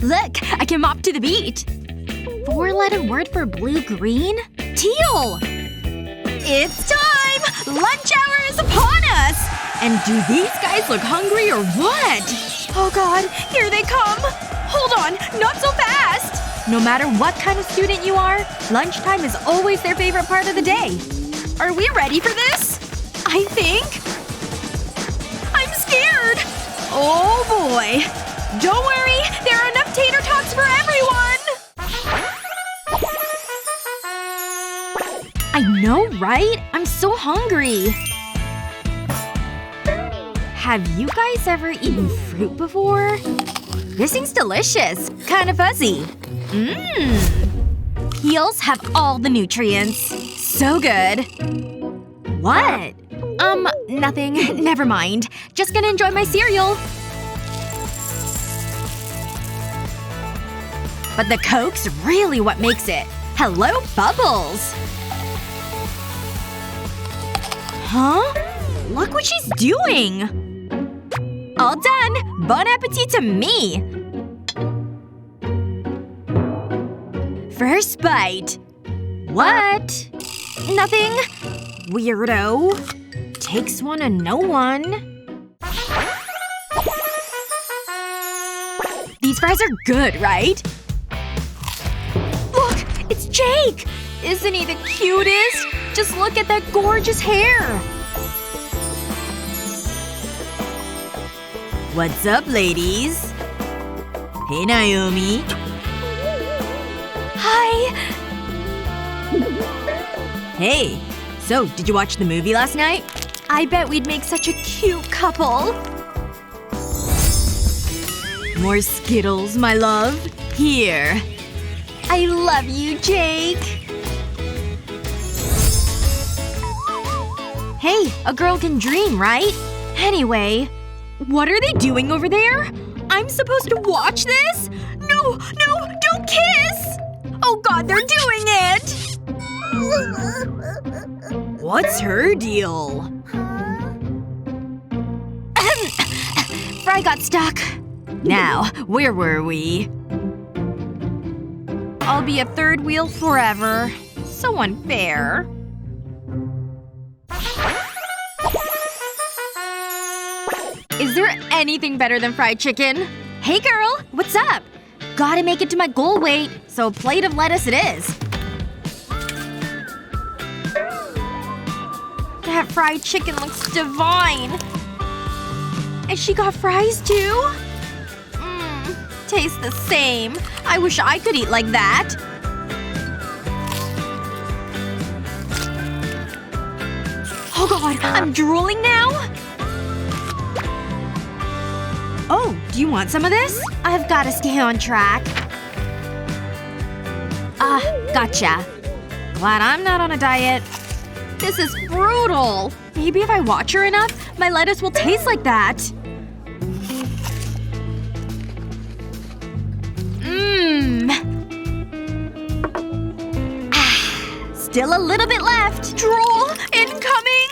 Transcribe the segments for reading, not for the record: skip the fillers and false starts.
Look, I can mop to the beat. 4-letter word for blue-green? Teal! It's time! Lunch hour is upon us! And do these guys look hungry or what? Oh god, here they come! Hold on, not so fast! No matter what kind of student you are, lunchtime is always their favorite part of the day. Are we ready for this? I think. I'm scared! Oh boy. Don't worry, there are enough tater tots for everyone! I know, right? I'm so hungry. Have you guys ever eaten fruit before? This thing's delicious. Kinda fuzzy. Mmm. Peels have all the nutrients. So good. What? Nothing. Never mind. Just gonna enjoy my cereal. But the Coke's really what makes it. Hello, Bubbles! Huh? Look what she's doing! All done! Bon appetit to me! First bite. What? Nothing. Weirdo. Takes one and no one. These fries are good, right? Look! It's Jake! Isn't he the cutest? Just look at that gorgeous hair! What's up, ladies? Hey, Naomi. Hi. Hey. So, did you watch the movie last night? I bet we'd make such a cute couple. More Skittles, my love. Here. I love you, Jake. Hey, a girl can dream, right? Anyway. What are they doing over there? I'm supposed to watch this? No! No! Don't kiss! Oh god, they're doing it! What's her deal? Fry got stuck. Now, where were we? I'll be a third wheel forever. So unfair. Is there anything better than fried chicken? Hey girl! What's up? Gotta make it to my goal weight, so a plate of lettuce it is. That fried chicken looks divine. And she got fries too? Tastes the same. I wish I could eat like that. Oh god, I'm drooling now? Oh, do you want some of this? I've gotta stay on track. Ah, gotcha. Glad I'm not on a diet. This is brutal. Maybe if I watch her enough, my lettuce will taste like that. Still a little bit left. Drool incoming!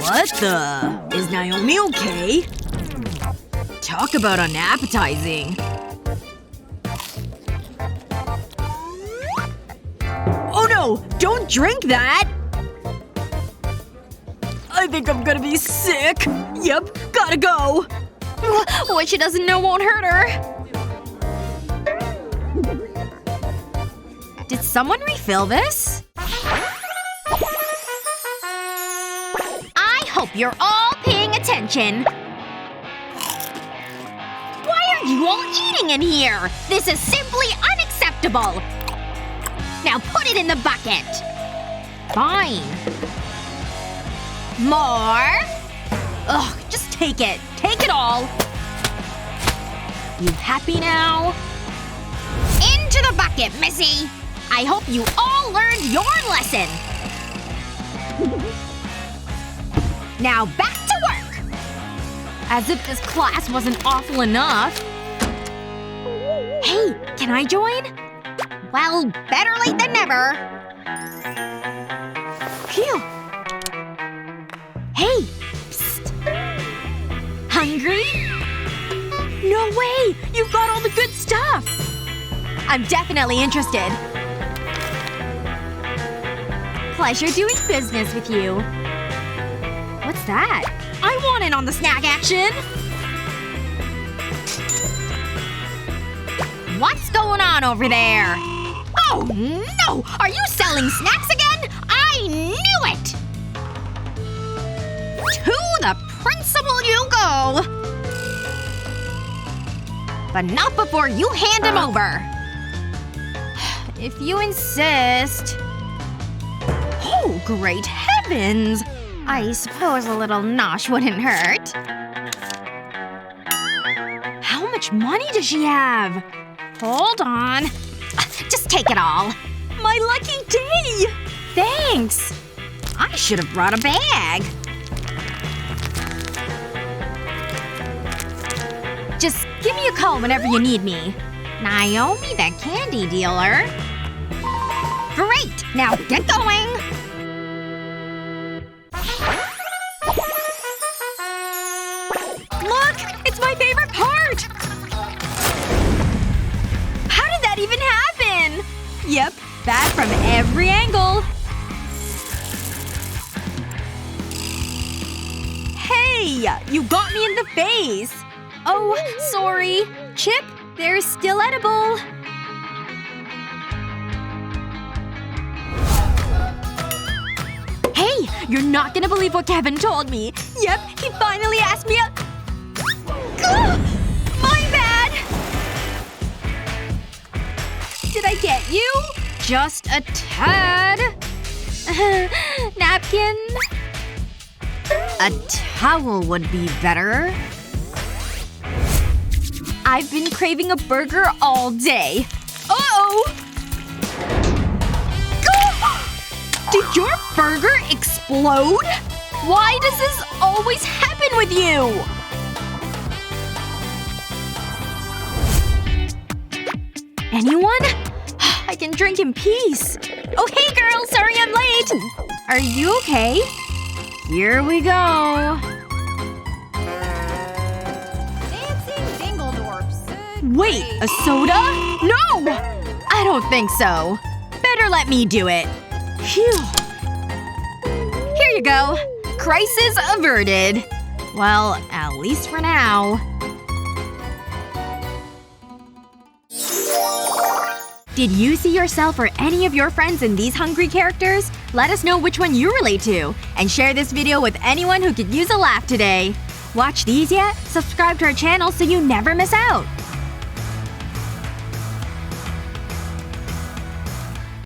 What the? Is Naomi okay? Talk about unappetizing. Oh no! Don't drink that! I think I'm gonna be sick. Yep, gotta go. What she doesn't know won't hurt her. Did someone refill this? I hope you're all paying attention. Why are you all eating in here? This is simply unacceptable. Now put it in the bucket. Fine. More? Ugh, just take it. Take it all. You happy now? Into the bucket, Missy! I hope you all learned your lesson. Now back to work! As if this class wasn't awful enough. Hey, can I join? Well, better late than never. Phew. Hey! Psst. Hungry? No! No way! You've got all the good stuff! I'm definitely interested. Pleasure doing business with you. What's that? I want in on the snack action! What's going on over there? Oh no! Are you selling snacks again? I knew it! To the principal you go! But not before you hand him over. If you insist. Oh, great heavens! I suppose a little nosh wouldn't hurt. How much money does she have? Hold on. Just take it all. My lucky day! Thanks! I should have brought a bag. Just give me a call whenever you need me. Naomi the candy dealer. Great! Now get going! Look! It's my favorite part! How did that even happen? Yep. Bad from every angle. Hey! You got me in the face! Oh, sorry. Chip, they're still edible. Hey! You're not gonna believe what Kevin told me. Yep, he finally asked me out. Ugh! My bad! Did I get you? Just a tad. Napkin? A towel would be better. I've been craving a burger all day. Uh-oh! Did your burger explode? Why does this always happen with you? Anyone? I can drink in peace. Oh hey girl, sorry I'm late! Are you okay? Here we go. Wait, a soda? No! I don't think so. Better let me do it. Phew. Here you go. Crisis averted. Well, at least for now. Did you see yourself or any of your friends in these hungry characters? Let us know which one you relate to. And share this video with anyone who could use a laugh today. Watch these yet? Subscribe to our channel so you never miss out.